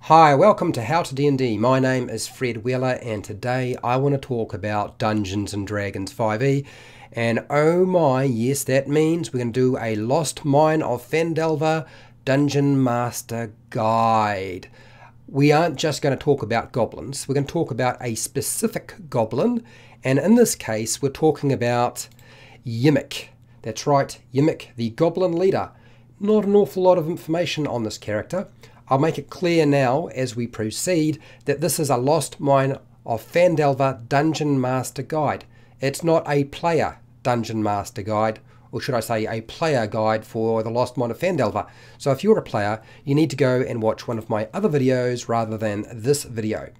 Hi, welcome to HowtoDandD. My name is Fred Wheeler and today I want to talk about Dungeons & Dragons 5e. And oh my, yes, that means we're going to do a Lost Mine of Phandelver Dungeon Master Guide. We aren't just going to talk about goblins, we're going to talk about a specific goblin, and in this case we're talking about Yeemik. That's right, Yeemik, the goblin leader. Not an awful lot of information on this character. I'll make it clear now as we proceed that this is a Lost Mine of Phandelver Dungeon Master Guide. It's not a player Dungeon Master Guide, or should I say a player guide for the Lost Mine of Phandelver. So if you're a player, you need to go and watch one of my other videos rather than this video.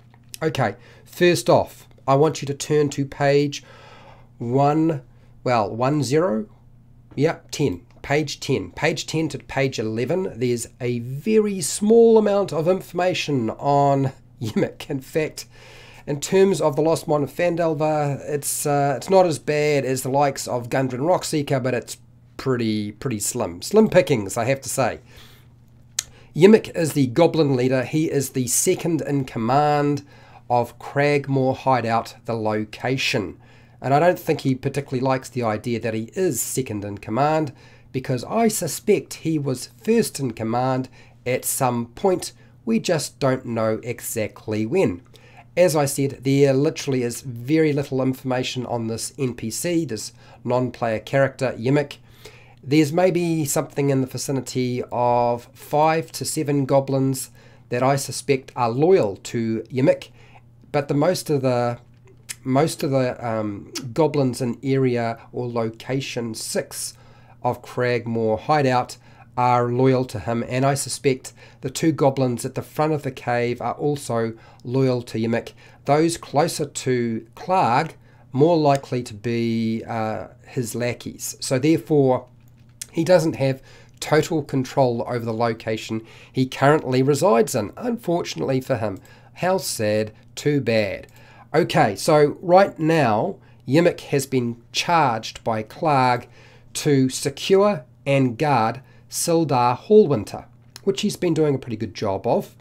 Okay, first off, I want you to turn to page 10, page 10. Page 10 to page 11, there's a very small amount of information on Yeemik. In fact, in terms of the Lost Mine of Phandelver, it's not as bad as the likes of Gundren Rockseeker, but it's pretty slim. Slim pickings, I have to say. Yeemik is the goblin leader. He is the second in command of Cragmore Hideout, the location. And I don't think he particularly likes the idea that he is second in command, because I suspect he was first in command at some point. We just don't know exactly when. As I said, there literally is very little information on this NPC, this non-player character, Yeemik. There's maybe something in the vicinity of 5 to 7 goblins that I suspect are loyal to Yeemik, but most of the goblins in area or location 6 of Cragmore Hideout are loyal to him, and I suspect the 2 goblins at the front of the cave are also loyal to Yeemik. Those closer to Clarg more likely to be his lackeys. So therefore he doesn't have total control over the location he currently resides in, unfortunately for him. How sad, too bad. Okay, so right now Yeemik has been charged by Clarg to secure and guard Sildar Hallwinter, which he's been doing a pretty good job of.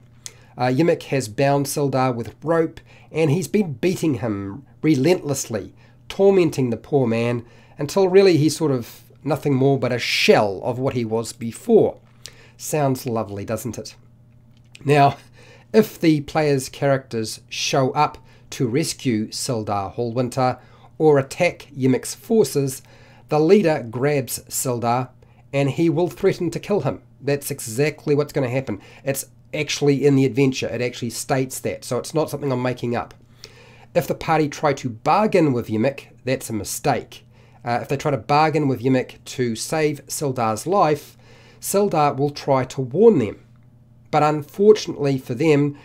Yeemik has bound Sildar with rope, and he's been beating him relentlessly, tormenting the poor man, until really he's sort of nothing more but a shell of what he was before. Sounds lovely, doesn't it? Now, if the player's characters show up to rescue Sildar Hallwinter or attack Yeemik's forces, the leader grabs Sildar and he will threaten to kill him. That's exactly what's going to happen. It's actually in the adventure. It actually states that, so it's not something I'm making up. If the party try to bargain with Yeemik, that's a mistake. If they try to bargain with Yeemik to save Sildar's life, Sildar will try to warn them. But unfortunately for them,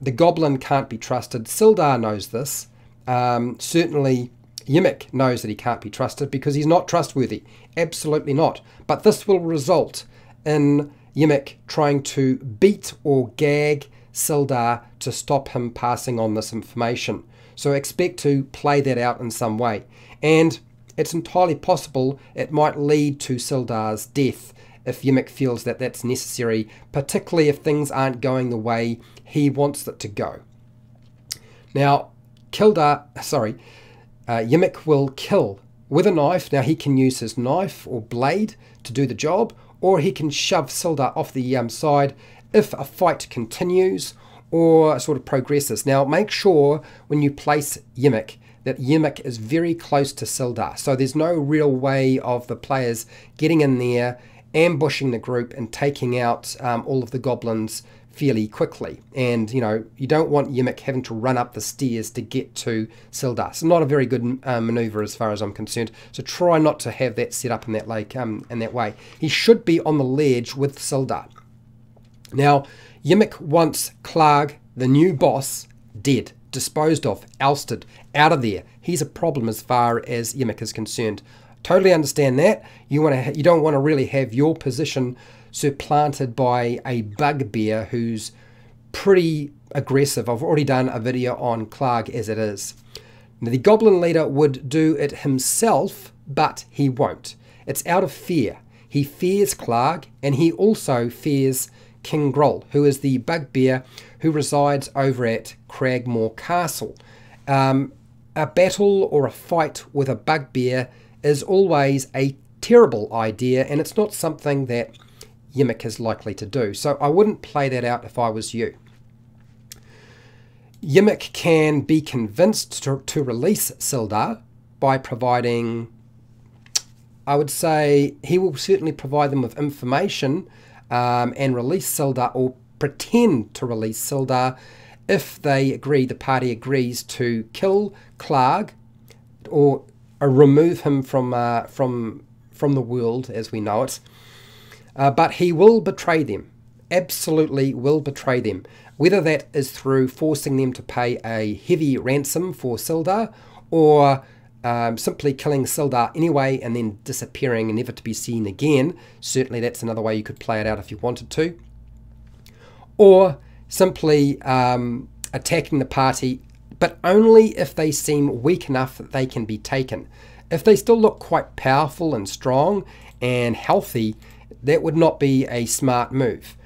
the goblin can't be trusted. Sildar knows this. Certainly Yeemik knows that he can't be trusted because he's not trustworthy. Absolutely not. But this will result in Yeemik trying to beat or gag Sildar to stop him passing on this information. So expect to play that out in some way. And it's entirely possible it might lead to Sildar's death if Yeemik feels that that's necessary, particularly if things aren't going the way he wants it to go. Now, Yeemik will kill with a knife. Now he can use his knife or blade to do the job, or he can shove Sildar off the side if a fight continues or sort of progresses. Now make sure when you place Yeemik that Yeemik is very close to Sildar, so there's no real way of the players getting in there, ambushing the group and taking out all of the goblins fairly quickly. And you know, you don't want Yeemik having to run up the stairs to get to Sildar. So not a very good maneuver as far as I'm concerned. So try not to have that set up in that way. He should be on the ledge with Sildar. Now Yeemik wants Clarg, the new boss, dead, disposed of, ousted, out of there. He's a problem as far as Yeemik is concerned. Totally understand that. You don't want to really have your position supplanted by a bugbear who's pretty aggressive. I've already done a video on Clarg as it is. Now, the goblin leader would do it himself, but he won't. It's out of fear. He fears Clarg, and he also fears King Groll, who is the bugbear who resides over at Cragmore Castle. A battle or a fight with a bugbear is always a terrible idea, and it's not something that Yeemik is likely to do. So I wouldn't play that out if I was you. Yeemik can be convinced to release Sildar by providing, I would say, he will certainly provide them with information and release Sildar, or pretend to release Sildar, if they agree, the party agrees to kill Clarg or remove him from the world as we know it. But he will betray them, absolutely will betray them, whether that is through forcing them to pay a heavy ransom for Sildar, or simply killing Sildar anyway and then disappearing and never to be seen again. Certainly that's another way you could play it out if you wanted to. Or simply attacking the party, but only if they seem weak enough that they can be taken. If they still look quite powerful and strong and healthy, that would not be a smart move.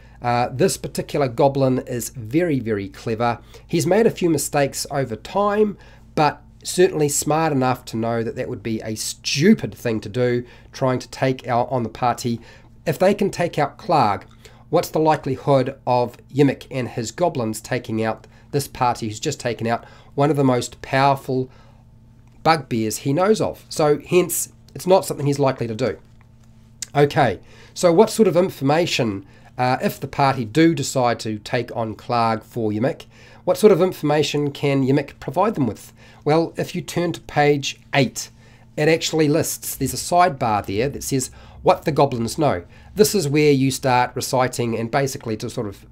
This particular goblin is very, very clever. He's made a few mistakes over time, but certainly smart enough to know that that would be a stupid thing to do, trying to take out on the party. If they can take out Clarg, what's the likelihood of Yeemik and his goblins taking out this party who's just taken out one of the most powerful bugbears he knows of? So hence, it's not something he's likely to do. Okay, so what sort of information, if the party do decide to take on Clarg for Yeemik, what sort of information can Yeemik provide them with? Well, if you turn to page 8, it actually lists, there's a sidebar there that says what the goblins know. This is where you start reciting, and basically to sort of,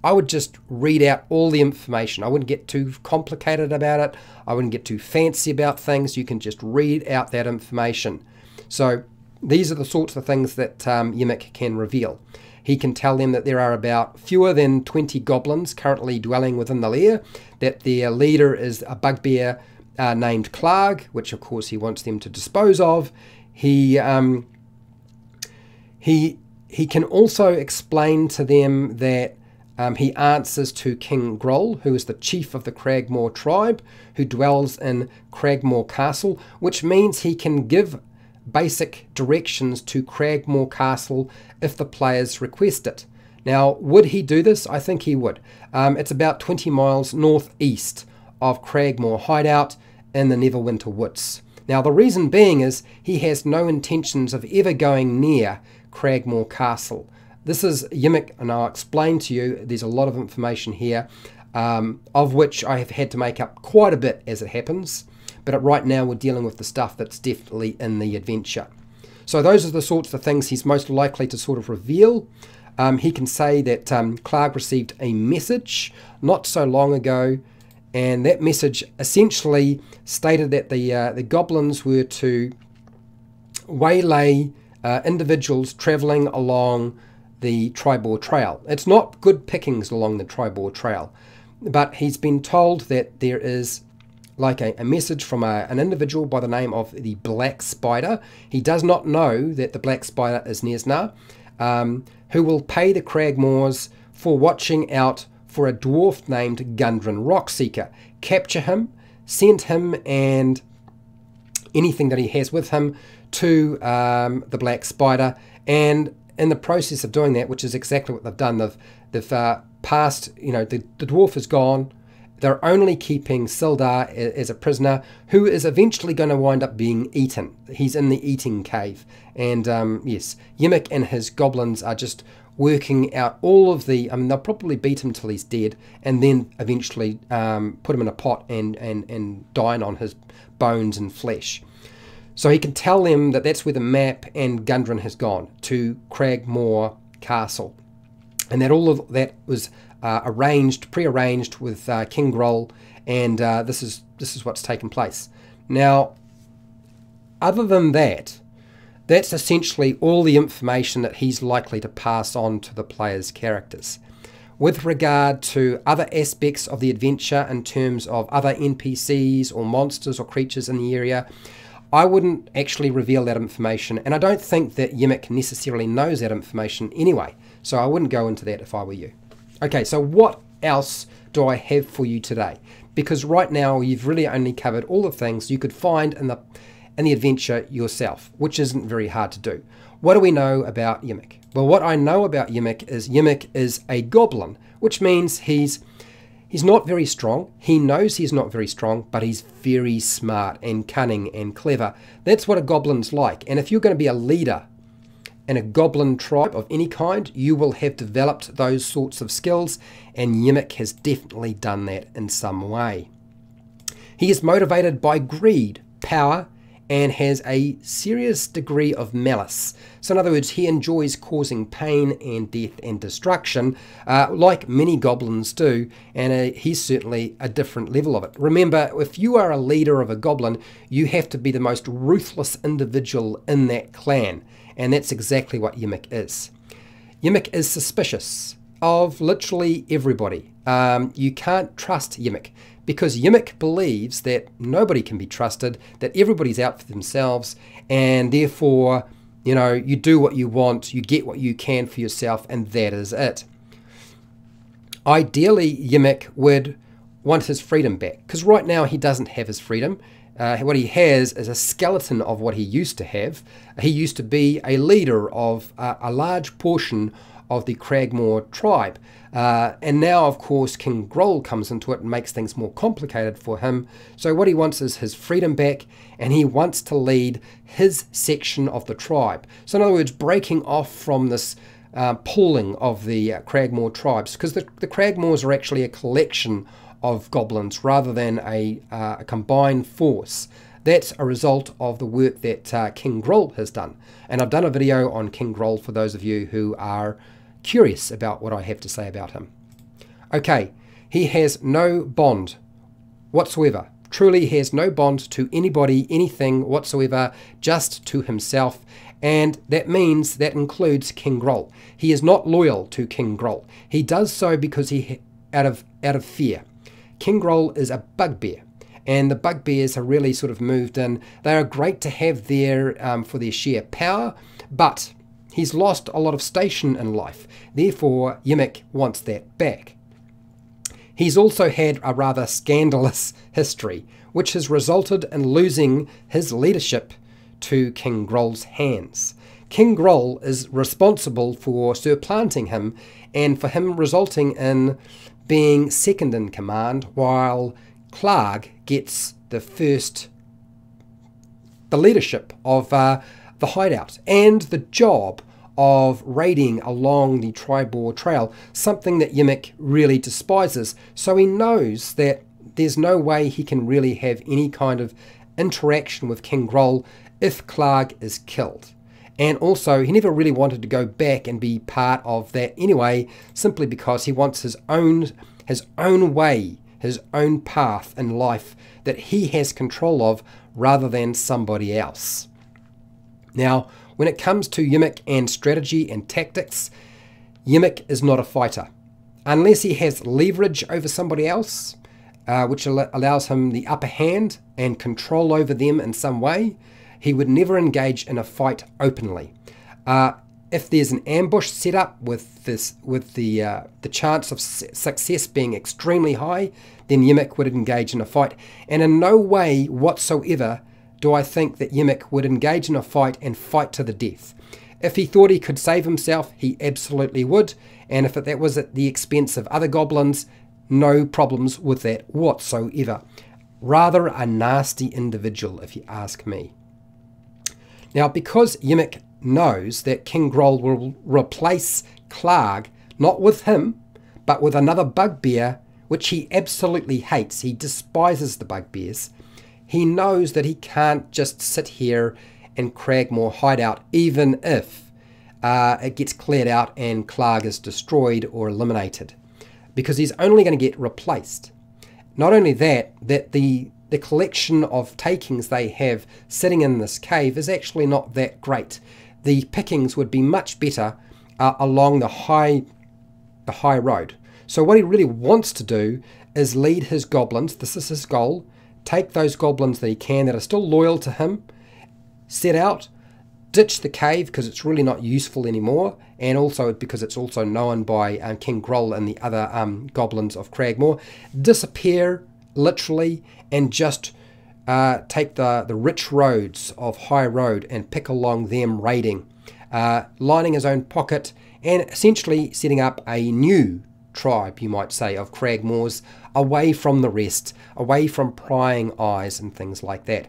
I would just read out all the information. I wouldn't get too complicated about it. I wouldn't get too fancy about things. You can just read out that information. So these are the sorts of things that Yeemik can reveal. He can tell them that there are about fewer than 20 goblins currently dwelling within the lair, that their leader is a bugbear named Clarg, which of course he wants them to dispose of. He can also explain to them that he answers to King Groll, who is the chief of the Cragmore tribe, who dwells in Cragmore Castle, which means he can give basic directions to Cragmore Castle if the players request it. Now, would he do this? I think he would. It's about 20 miles northeast of Cragmore Hideout in the Neverwinter Woods. Now, the reason being is he has no intentions of ever going near Cragmore Castle. This is Yeemik, and I'll explain to you, there's a lot of information here, of which I have had to make up quite a bit as it happens. But right now we're dealing with the stuff that's definitely in the adventure. So those are the sorts of things he's most likely to sort of reveal. He can say that Clarg received a message not so long ago, and that message essentially stated that the goblins were to waylay individuals travelling along the Tribor Trail. It's not good pickings along the Tribor Trail, but he's been told that there is like a message from an individual by the name of the Black Spider. He does not know that the Black Spider is Nesna, who will pay the Cragmores for watching out for a dwarf named Gundren Rockseeker. Capture him, send him and anything that he has with him to the Black Spider, and in the process of doing that, which is exactly what they've done, they've passed, you know, the dwarf is gone. They're only keeping Sildar as a prisoner, who is eventually going to wind up being eaten. He's in the eating cave. And yes, Yeemik and his goblins are just working out all of the, I mean, they'll probably beat him till he's dead, and then eventually put him in a pot and dine on his bones and flesh. So he can tell them that that's where the map and Gundren has gone, to Cragmore Castle. And that all of that was pre-arranged with King Groll, and this is what's taken place. Now, other than that, that's essentially all the information that he's likely to pass on to the players' characters. With regard to other aspects of the adventure in terms of other NPCs or monsters or creatures in the area, I wouldn't actually reveal that information, and I don't think that Yeemik necessarily knows that information anyway. So I wouldn't go into that if I were you. Okay, so what else do I have for you today? Because right now you've really only covered all the things you could find in the adventure yourself, which isn't very hard to do. What do we know about Yeemik? Well, what I know about Yeemik is a goblin, which means he's not very strong. He knows he's not very strong, but he's very smart and cunning and clever. That's what a goblin's like. And if you're going to be a leader in a goblin tribe of any kind, you will have developed those sorts of skills, and Yeemik has definitely done that in some way. He is motivated by greed, power, and has a serious degree of malice. So in other words, he enjoys causing pain and death and destruction, like many goblins do, and he's certainly a different level of it. Remember, if you are a leader of a goblin, you have to be the most ruthless individual in that clan, and that's exactly what Yeemik is. Yeemik is suspicious of literally everybody. You can't trust Yeemik, because Yeemik believes that nobody can be trusted, that everybody's out for themselves, and therefore, you know, you do what you want, you get what you can for yourself, and that is it. Ideally, Yeemik would want his freedom back, because right now he doesn't have his freedom. What he has is a skeleton of what he used to have. He used to be a leader of a large portion of the Cragmore tribe. And now, of course, King Groll comes into it and makes things more complicated for him. So what he wants is his freedom back, and he wants to lead his section of the tribe. So in other words, breaking off from this pooling of the Cragmore tribes, because the Cragmores are actually a collection of goblins rather than a combined force. That's a result of the work that King Groll has done. And I've done a video on King Groll for those of you who are curious about what I have to say about him. Okay, he has no bond whatsoever. Truly, he has no bond to anybody, anything whatsoever, just to himself. And that means that includes King Groll. He is not loyal to King Groll. He does so because out of fear. King Groll is a bugbear, and the bugbears are really sort of moved in. They are great to have there for their sheer power, but he's lost a lot of station in life. Therefore, Yeemik wants that back. He's also had a rather scandalous history, which has resulted in losing his leadership to King Groll's hands. King Groll is responsible for supplanting him, and for him resulting in being second in command, while Clark gets the leadership of the hideout and the job of raiding along the Tribor Trail, something that Yeemik really despises. So he knows that there's no way he can really have any kind of interaction with King Groll if Clark is killed. And also, he never really wanted to go back and be part of that anyway, simply because he wants his own way, his own path in life that he has control of rather than somebody else. Now, when it comes to Yeemik and strategy and tactics, Yeemik is not a fighter. Unless he has leverage over somebody else, which allows him the upper hand and control over them in some way, he would never engage in a fight openly. If there's an ambush set up with the chance of success being extremely high, then Yeemik would engage in a fight. And in no way whatsoever do I think that Yeemik would engage in a fight and fight to the death. If he thought he could save himself, he absolutely would. And if that was at the expense of other goblins, no problems with that whatsoever. Rather a nasty individual, if you ask me. Now, because Yeemik knows that King Groll will replace Clark, not with him, but with another bugbear, which he absolutely hates. He despises the bugbears. He knows that he can't just sit here in Cragmore hideout, even if it gets cleared out and Clark is destroyed or eliminated, because he's only going to get replaced. Not only that the collection of takings they have sitting in this cave is actually not that great. The pickings would be much better along the high road. So what he really wants to do is lead his goblins, this is his goal, take those goblins that he can that are still loyal to him, set out, ditch the cave because it's really not useful anymore, and also because it's also known by King Groll and the other goblins of Cragmore. Disappear, literally, and just take the rich roads of High Road and pick along them raiding, lining his own pocket, and essentially setting up a new tribe, you might say, of Cragmores, away from the rest, away from prying eyes and things like that.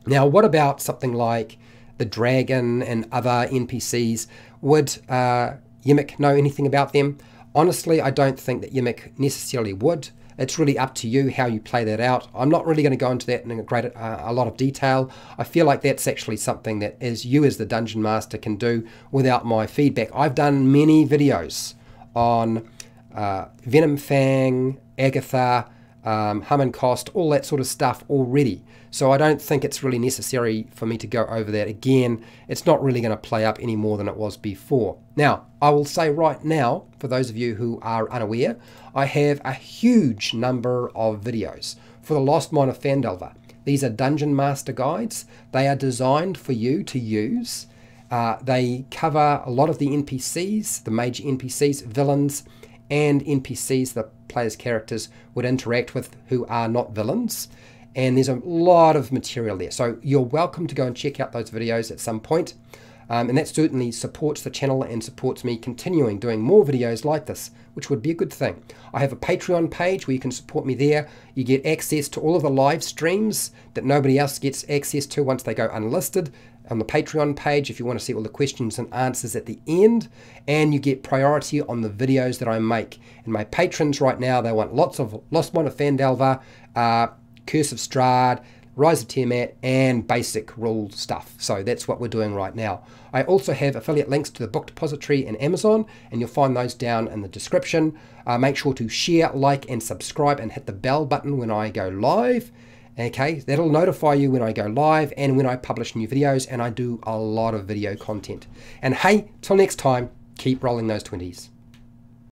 Now, what about something like the dragon and other NPCs? Would Yeemik know anything about them? Honestly, I don't think that Yeemik necessarily would. It's really up to you how you play that out. I'm not really going to go into that in a lot of detail. I feel like that's actually something that you as the Dungeon Master can do without my feedback. I've done many videos on Venom Fang, Agatha, Hum and Cost, all that sort of stuff already. So I don't think it's really necessary for me to go over that again. It's not really going to play up any more than it was before. Now, I will say right now, for those of you who are unaware, I have a huge number of videos for the Lost Mine of Phandelver. These are Dungeon Master guides. They are designed for you to use. They cover a lot of the NPCs, the major NPCs, villains, and NPCs the player's characters would interact with who are not villains. And there's a lot of material there. So you're welcome to go and check out those videos at some point. And that certainly supports the channel and supports me continuing doing more videos like this, which would be a good thing. I have a Patreon page where you can support me there. You get access to all of the live streams that nobody else gets access to once they go unlisted on the Patreon page, if you want to see all the questions and answers at the end. And you get priority on the videos that I make. And my patrons right now, they want lots of Lost Mine of Phandelver, Curse of Strahd, Rise of Tiamat, and basic rule stuff. So that's what we're doing right now. I also have affiliate links to the book depository and Amazon, and you'll find those down in the description. Make sure to share, like, and subscribe, and hit the bell button when I go live. Okay, that'll notify you when I go live and when I publish new videos, and I do a lot of video content. And hey, till next time, keep rolling those 20s.